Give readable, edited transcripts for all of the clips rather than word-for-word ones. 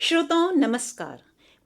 श्रोताओं नमस्कार।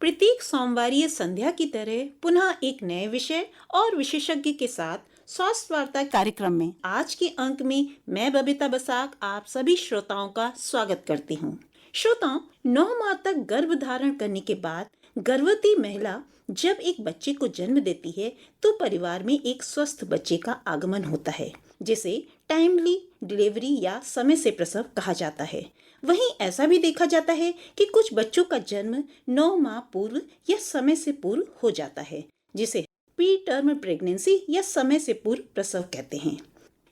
प्रत्येक सोमवारीय संध्या की तरह पुनः एक नए विषय और विशेषज्ञ के साथ स्वास्थ्य वार्ता कार्यक्रम में आज के अंक में मैं बबीता बसाक आप सभी श्रोताओं का स्वागत करती हूँ। श्रोताओं, 9 माह तक गर्भ धारण करने के बाद गर्भवती महिला जब एक बच्चे को जन्म देती है तो परिवार में एक स्वस्थ बच्चे का आगमन होता है, जिसे टाइमली डिलीवरी या समय से प्रसव कहा जाता है। वहीं ऐसा भी देखा जाता है कि कुछ बच्चों का जन्म 9 माह पूर्व या समय से पूर्व हो जाता है, जिसे प्री टर्म प्रेगनेंसी या समय से पूर्व प्रसव कहते हैं।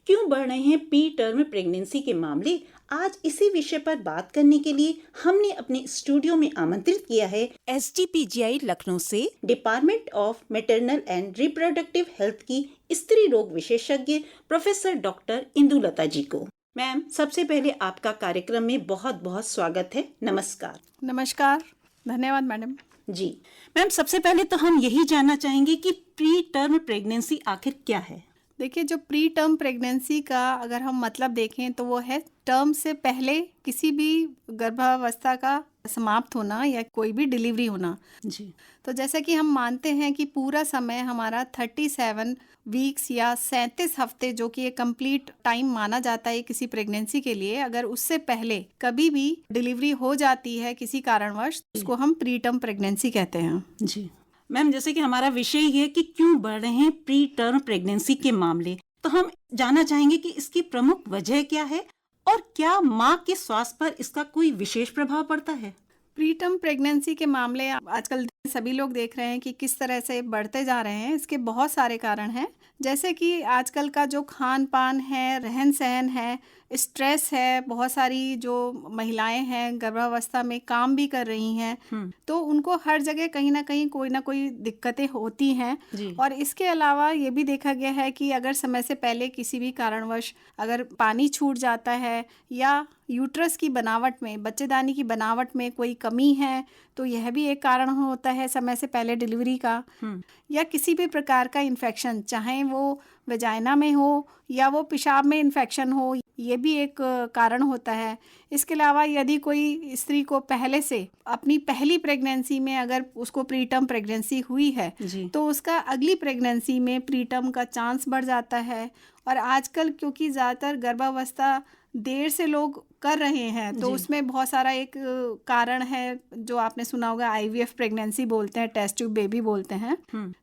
क्यों बढ़ रहे हैं प्री टर्म प्रेगनेंसी के मामले? आज इसी विषय पर बात करने के लिए हमने अपने स्टूडियो में आमंत्रित किया है SDPGI लखनऊ से department of maternal and reproductive health की स्त्री रोग विशेषज्ञ प्रोफेसर डॉक्टर इंदुलता जी को। मैम, सबसे पहले आपका कार्यक्रम में बहुत बहुत स्वागत है। नमस्कार। नमस्कार, धन्यवाद मैडम जी मैम, सबसे पहले तो हम यही जानना चाहेंगे कि प्री टर्म प्रेगनेंसी आखिर क्या है? देखिए, जो प्री टर्म प्रेगनेंसी का अगर हम मतलब देखें तो वो है टर्म से पहले किसी भी गर्भावस्था का समाप्त होना या कोई भी डिलीवरी होना। जी। तो जैसे कि हम मानते हैं कि पूरा समय हमारा 37 वीक्स या 37 हफ्ते, जो कि एक कंप्लीट टाइम माना जाता है किसी प्रेगनेंसी के लिए, अगर उससे पहले कभी भी डिलीवरी हो जाती है किसी कारणवश, उसको हम प्री टर्म प्रेगनेंसी कहते हैं। जी मैम, जैसे कि हमारा विषय ये है कि क्यों बढ़ रहे हैं प्री टर्म प्रेगनेंसी के मामले, तो हम जानना चाहेंगे कि इसकी प्रमुख वजह क्या है और क्या माँ के स्वास्थ्य पर इसका कोई विशेष प्रभाव पड़ता है? प्री टर्म प्रेगनेंसी के मामले आजकल सभी लोग देख रहे हैं कि किस तरह से बढ़ते जा रहे हैं। इसके बहुत सारे कारण हैं, जैसे कि आजकल का जो खान पान है, रहन सहन है, स्ट्रेस है। बहुत सारी जो महिलाएं हैं गर्भावस्था में काम भी कर रही हैं, तो उनको हर जगह कहीं ना कोई दिक्कतें होती हैं। और इसके अलावा ये भी देखा गया है कि अगर समय से पहले किसी भी कारणवश अगर पानी छूट जाता है या यूट्रस की बनावट में, बच्चेदानी की बनावट में कोई कमी है, तो यह भी एक कारण होता है समय से पहले डिलीवरी का। या किसी भी प्रकार का इन्फेक्शन, चाहे वो वेजाइना में हो या वो पेशाब में इन्फेक्शन हो, ये भी एक कारण होता है। इसके अलावा यदि कोई स्त्री को पहले से अपनी पहली प्रेगनेंसी में अगर उसको प्री टर्म प्रेगनेंसी हुई है तो उसका अगली प्रेगनेंसी में प्री टर्म का चांस बढ़ जाता है। और आजकल क्योंकि ज़्यादातर गर्भावस्था देर से लोग कर रहे हैं, तो उसमें बहुत सारा एक कारण है जो आपने सुना होगा, IVF प्रेगनेंसी बोलते हैं, टेस्ट ट्यूब बेबी बोलते हैं।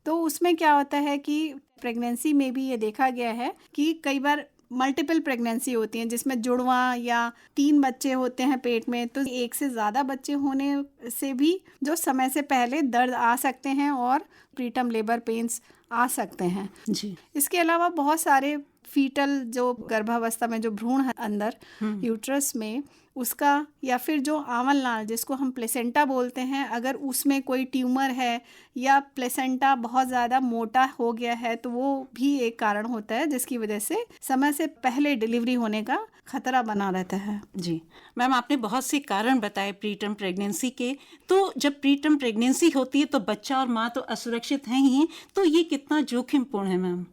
तो उसमें क्या होता है कि प्रेगनेंसी में भी ये देखा गया है कि कई बार मल्टीपल प्रेगनेंसी होती हैं, जिसमें जुड़वा या 3 बच्चे होते हैं पेट में, तो एक से ज़्यादा बच्चे होने से भी जो समय से पहले दर्द आ सकते हैं और प्रीटर्म लेबर पेन्स आ सकते हैं। जी। इसके अलावा बहुत सारे फीटल जो गर्भावस्था में जो भ्रूण है अंदर यूट्रस में, उसका या फिर जो आंवल नाल जिसको हम प्लेसेंटा बोलते हैं, अगर उसमें कोई ट्यूमर है या प्लेसेंटा बहुत ज़्यादा मोटा हो गया है, तो वो भी एक कारण होता है जिसकी वजह से समय से पहले डिलीवरी होने का खतरा बना रहता है। जी मैम, आपने बहुत से कारण बताए प्री टर्म प्रेगनेंसी के। तो जब प्री टर्म प्रेगनेंसी होती है तो बच्चा और माँ तो असुरक्षित हैं ही, तो ये कितना जोखिमपूर्ण है मैम?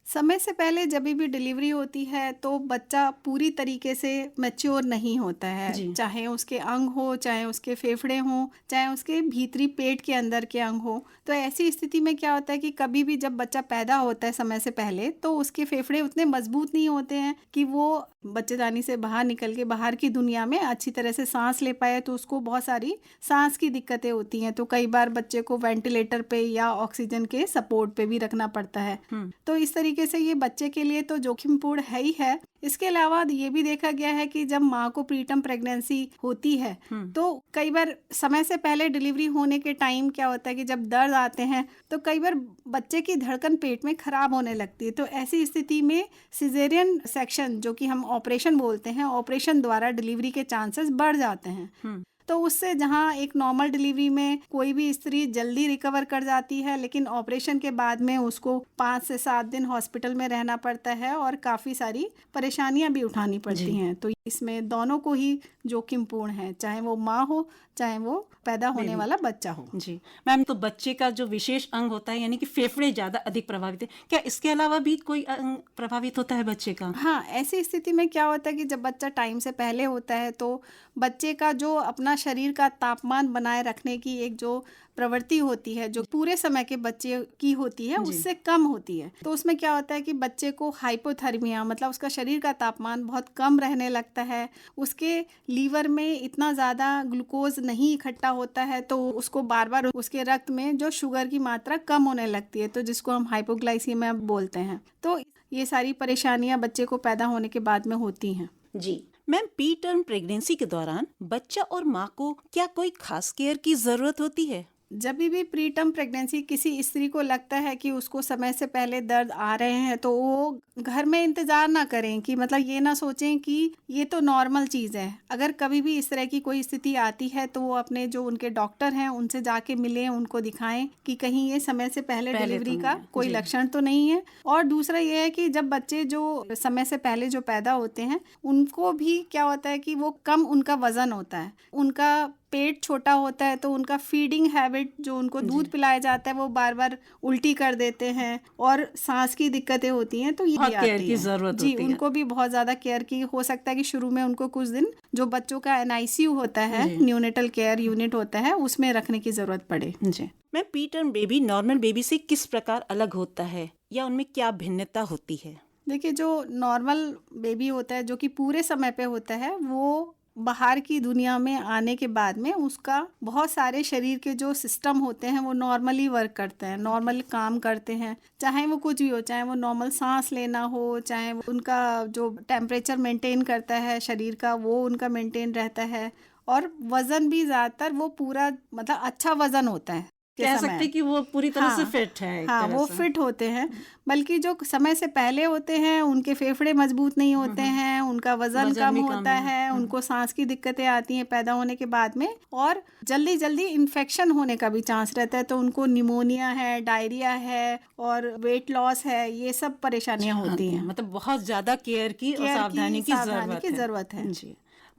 समय से पहले जब भी डिलीवरी होती है तो बच्चा पूरी तरीके से मैच्योर नहीं होता है, चाहे उसके अंग हो, चाहे उसके फेफड़े हों, चाहे उसके भीतरी पेट के अंदर के अंग हो। तो ऐसी स्थिति में क्या होता है कि कभी भी जब बच्चा पैदा होता है समय से पहले, तो उसके फेफड़े उतने मजबूत नहीं होते हैं कि वो बच्चेदानी से बाहर निकल के बाहर की दुनिया में अच्छी तरह से सांस ले पाए। तो उसको बहुत सारी सांस की दिक्कतें होती हैं, तो कई बार बच्चे को वेंटिलेटर पे या ऑक्सीजन के सपोर्ट पे भी रखना पड़ता है। तो इस तरीके से ये बच्चे के लिए तो जोखिमपूर्ण है ही है। इसके अलावा ये भी देखा गया है कि जब माँ को प्रीटर्म प्रेगनेंसी होती है तो कई बार समय से पहले डिलीवरी होने के टाइम क्या होता है कि जब दर्द आते हैं तो कई बार बच्चे की धड़कन पेट में खराब होने लगती है। तो ऐसी स्थिति में सिजेरियन सेक्शन, जो कि हम ऑपरेशन बोलते हैं, ऑपरेशन द्वारा डिलीवरी के चांसेस बढ़ जाते हैं। तो उससे जहाँ एक नॉर्मल डिलीवरी में कोई भी स्त्री जल्दी रिकवर कर जाती है, लेकिन ऑपरेशन के बाद में उसको 5 से 7 दिन हॉस्पिटल में रहना पड़ता है और काफ़ी सारी परेशानियां भी उठानी पड़ती हैं। तो इसमें दोनों को ही जोखिमपूर्ण है, चाहे वो माँ हो चाहे वो पैदा होने वाला बच्चा हो। जी मैम, तो बच्चे का जो विशेष अंग होता है यानी कि फेफड़े ज़्यादा अधिक प्रभावित है, क्या इसके अलावा भी कोई अंग प्रभावित होता है बच्चे का? हाँ, ऐसी स्थिति में क्या होता है कि जब बच्चा टाइम से पहले होता है तो बच्चे का जो अपना अपना शरीर का तापमान बनाए रखने की एक जो प्रवृत्ति होती है, जो पूरे समय के बच्चे की होती है, उससे कम होती है। तो उसमें क्या होता है कि बच्चे को हाइपोथर्मिया, मतलब उसका शरीर का तापमान बहुत कम रहने लगता है, उसके लीवर में इतना ज़्यादा ग्लूकोज नहीं इकट्ठा होता है, तो उसको बार बार उसके रक्त में जो शुगर की मात्रा कम होने लगती है, तो जिसको हम हाइपोग्लाइसीमिया बोलते हैं। तो ये सारी परेशानियां बच्चे को पैदा होने के बाद में होती हैं। जी मैम, प्री टर्म प्रेगनेंसी के दौरान बच्चा और माँ को क्या कोई खास केयर की जरूरत होती है? जब भी प्री टर्म प्रेगनेंसी किसी स्त्री को लगता है कि उसको समय से पहले दर्द आ रहे हैं, तो वो घर में इंतजार ना करें, कि मतलब ये ना सोचें कि ये तो नॉर्मल चीज़ है। अगर कभी भी इस तरह की कोई स्थिति आती है तो वो अपने जो उनके डॉक्टर हैं उनसे जाके मिलें, उनको दिखाएं कि कहीं ये समय से पहले डिलीवरी का कोई लक्षण तो नहीं है। और दूसरा ये है कि जब बच्चे जो समय से पहले जो पैदा होते हैं उनको भी क्या होता है कि वो कम उनका वजन होता है, उनका पेट छोटा होता है, तो उनका फीडिंग हैबिट, जो उनको दूध पिलाया जाता है, वो बार बार उल्टी कर देते हैं और सांस की दिक्कतें होती हैं। तो ये केयर की जरूरत जी, होती है। उनको भी बहुत ज़्यादा केयर की हो सकता है कि शुरू में उनको कुछ दिन जो बच्चों का NICU होता है, न्यूनेटल केयर यूनिट होता है, उसमें रखने की ज़रूरत पड़े। जी ma'am, pre term baby normal baby से किस प्रकार अलग होता है या उनमें क्या भिन्नता होती है? देखिए, जो नॉर्मल बेबी होता है, जो कि पूरे समय पे होता है, वो बाहर की दुनिया में आने के बाद में उसका बहुत सारे शरीर के जो सिस्टम होते हैं वो नॉर्मली वर्क करते हैं, नॉर्मल काम करते हैं, चाहे वो कुछ भी हो, चाहे वो नॉर्मल सांस लेना हो, चाहे वो उनका जो टेम्परेचर मेंटेन करता है शरीर का वो उनका मेंटेन रहता है, और वज़न भी ज़्यादातर वो पूरा मतलब अच्छा वज़न होता है। कह सकते कि वो पूरी तरह से फिट है एक हाँ, तरह वो से। फिट होते हैं। बल्कि जो समय से पहले होते हैं उनके फेफड़े मजबूत नहीं होते हैं, उनका वजन कम होता है, उनको सांस की दिक्कतें आती हैं पैदा होने के बाद में, और जल्दी जल्दी इन्फेक्शन होने का भी चांस रहता है। तो उनको निमोनिया है, डायरिया है और वेट लॉस है, ये सब परेशानियां होती हैं। मतलब बहुत ज्यादा केयर की और सावधानी की जरूरत है। जी।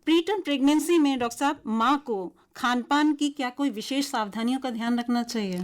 प्री टर्म प्रेगनेंसी में डॉक्टर साहब माँ को खान पान की क्या कोई विशेष सावधानियों का ध्यान रखना चाहिए?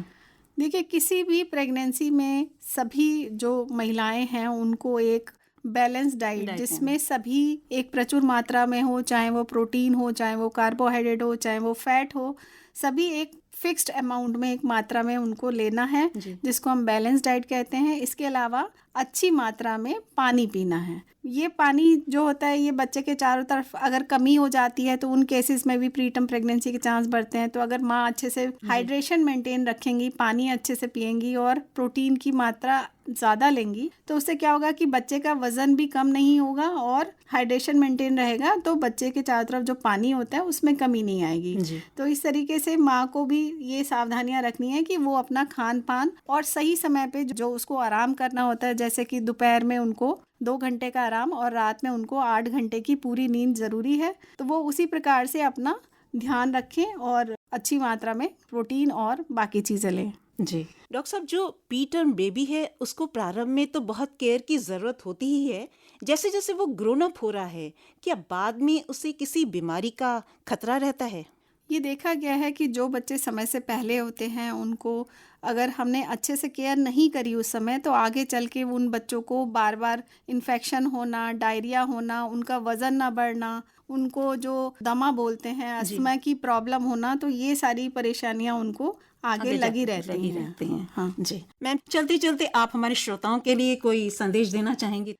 देखिए, किसी भी प्रेगनेंसी में सभी जो महिलाएं हैं उनको एक बैलेंस डाइट जिसमें सभी एक प्रचुर मात्रा में हो, चाहे वो प्रोटीन हो, चाहे वो कार्बोहाइड्रेट हो, चाहे वो फैट हो, सभी एक फिक्स्ड अमाउंट में, एक मात्रा में उनको लेना है, जिसको हम बैलेंस डाइट कहते हैं। इसके अलावा अच्छी मात्रा में पानी पीना है। ये पानी जो होता है ये बच्चे के चारों तरफ अगर कमी हो जाती है तो उन केसेस में भी प्री टर्म प्रेगनेंसी के चांस बढ़ते हैं। तो अगर माँ अच्छे से हाइड्रेशन मेंटेन रखेंगी, पानी अच्छे से पिएंगी और प्रोटीन की मात्रा ज़्यादा लेंगी, तो उससे क्या होगा कि बच्चे का वज़न भी कम नहीं होगा और हाइड्रेशन मेंटेन रहेगा, तो बच्चे के चारों तरफ जो पानी होता है उसमें कमी नहीं आएगी। तो इस तरीके से माँ को भी ये सावधानियाँ रखनी है कि वो अपना खान पान और सही समय पे जो उसको आराम करना होता है, जैसे कि दोपहर में उनको 2 घंटे का आराम और रात में उनको 8 घंटे की पूरी नींद ज़रूरी है, तो वो उसी प्रकार से अपना ध्यान रखें और अच्छी मात्रा में प्रोटीन और बाकी चीज़ें लें। जी डॉक्टर साहब, जो प्री टर्म बेबी है उसको प्रारंभ में तो बहुत केयर की ज़रूरत होती ही है, जैसे जैसे वो ग्रोन अप हो रहा है क्या बाद में उसे किसी बीमारी का खतरा रहता है? ये देखा गया है कि जो बच्चे समय से पहले होते हैं उनको अगर हमने अच्छे से केयर नहीं करी उस समय, तो आगे चल के उन बच्चों को बार बार इन्फेक्शन होना, डायरिया होना, उनका वज़न ना बढ़ना, उनको जो दमा बोलते हैं, अस्थमा की प्रॉब्लम होना, तो ये सारी परेशानियां उनको आगे लगी रहती हैं। हाँ जी मैम, चलते चलते आप हमारे श्रोताओं के लिए कोई संदेश देना चाहेंगी?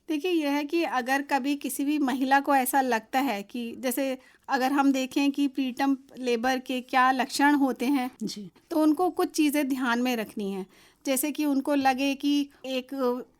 देखिए, यह है कि अगर कभी किसी भी महिला को ऐसा लगता है कि जैसे अगर हम देखें कि प्री टर्म लेबर के क्या लक्षण होते हैं जी, तो उनको कुछ चीज़ें ध्यान में रखनी है। जैसे कि उनको लगे कि एक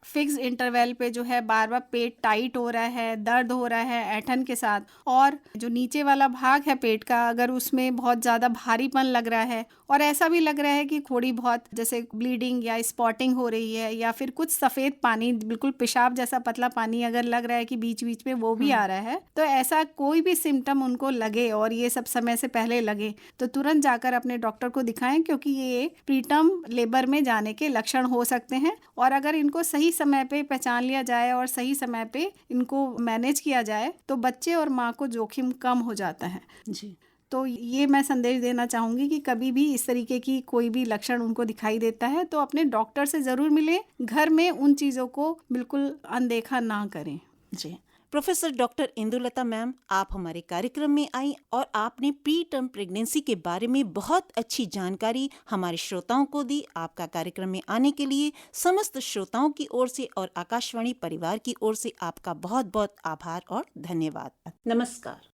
फिक्स इंटरवल पे जो है बार बार पेट टाइट हो रहा है, दर्द हो रहा है ऐंठन के साथ, और जो नीचे वाला भाग है पेट का अगर उसमें बहुत ज़्यादा भारीपन लग रहा है और ऐसा भी लग रहा है कि थोड़ी बहुत जैसे ब्लीडिंग या स्पॉटिंग हो रही है, या फिर कुछ सफ़ेद पानी, बिल्कुल पेशाब जैसा पतला पानी अगर लग रहा है कि बीच बीच में वो भी आ रहा है, तो ऐसा कोई भी सिम्टम उनको लगे और ये सब समय से पहले लगे तो तुरंत जाकर अपने डॉक्टर को दिखाएं, क्योंकि ये प्री टर्म लेबर में जाने के लक्षण हो सकते हैं। और अगर इनको सही समय पे पहचान लिया जाए और सही समय पे इनको मैनेज किया जाए तो बच्चे और माँ को जोखिम कम हो जाता है। जी, तो ये मैं संदेश देना चाहूँगी कि कभी भी इस तरीके की कोई भी लक्षण उनको दिखाई देता है तो अपने डॉक्टर से ज़रूर मिलें, घर में उन चीज़ों को बिल्कुल अनदेखा ना करें। जी प्रोफेसर डॉक्टर इंदुलता मैम, आप हमारे कार्यक्रम में आई और आपने प्री टर्म प्रेगनेंसी के बारे में बहुत अच्छी जानकारी हमारे श्रोताओं को दी। आपका कार्यक्रम में आने के लिए समस्त श्रोताओं की ओर से और आकाशवाणी परिवार की ओर से आपका बहुत बहुत आभार और धन्यवाद। नमस्कार।